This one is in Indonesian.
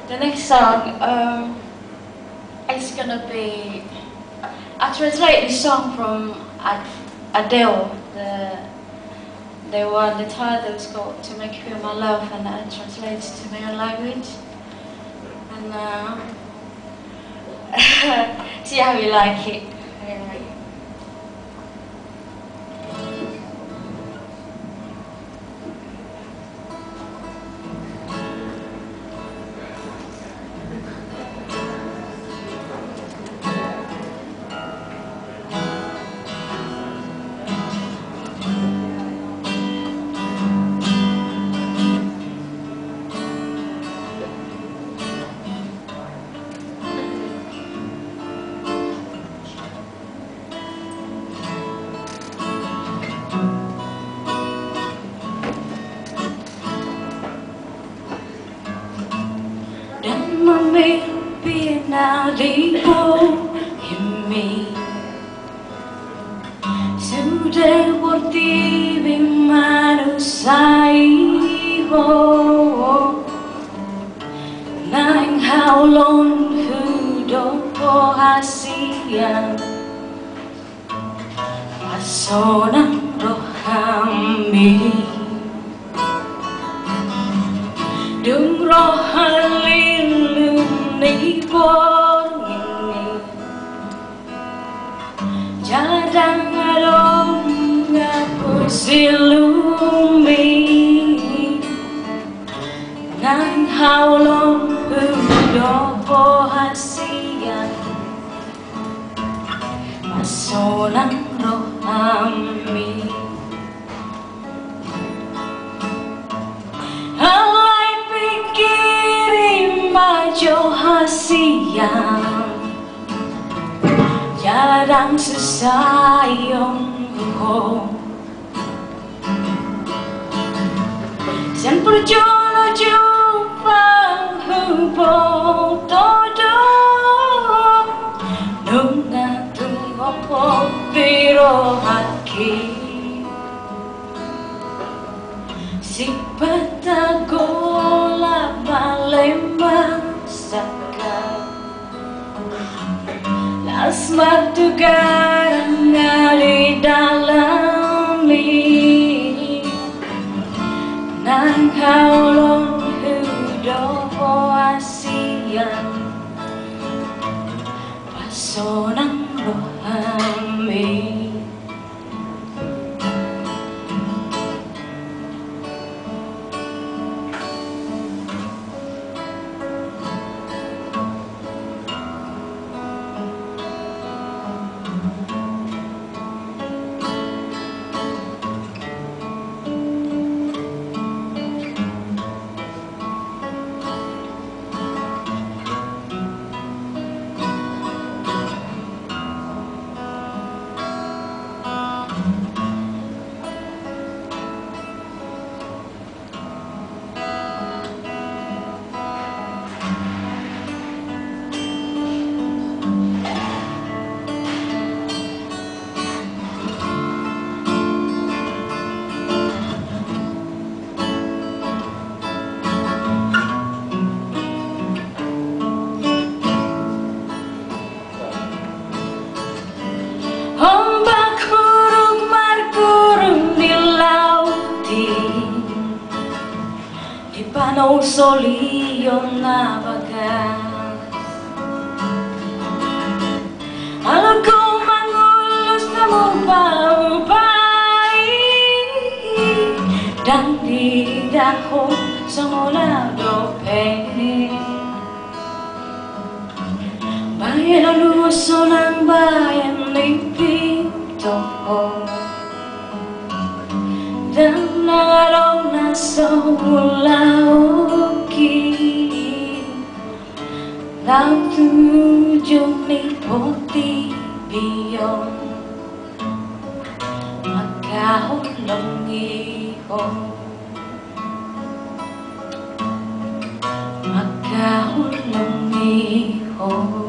The next song is gonna be. I translate this song from Adele. The title is called "To Make You Feel My Love," and I translate it to my own language. And see how you like it. Anyway. Dan memimpi nadimu ini sudah bertibi manusaiho nang haulon hudopo hasian pasonang rohami Dung rohalilum ni porngini Jadang alom ngapusilumi Nang haulom hudopo hasian Masonang rohami Johasian jarang sesayangku Sempre giorno jumpa hubo todo Nunga tunggu biro haki Si patagola palembang Las martugaran di dalami Nang haulong hudopo asian Pasonang rohami Ombak huruf markurung di lauti Di panau solion nabagas Alaku mangulus namu pampai Dan di daho semula dope Bayan lalu sonang bayan lipito Dan nangarong nasa ulauki Lau tujong ni poti biyon Magkahulong iho Magkahulong iho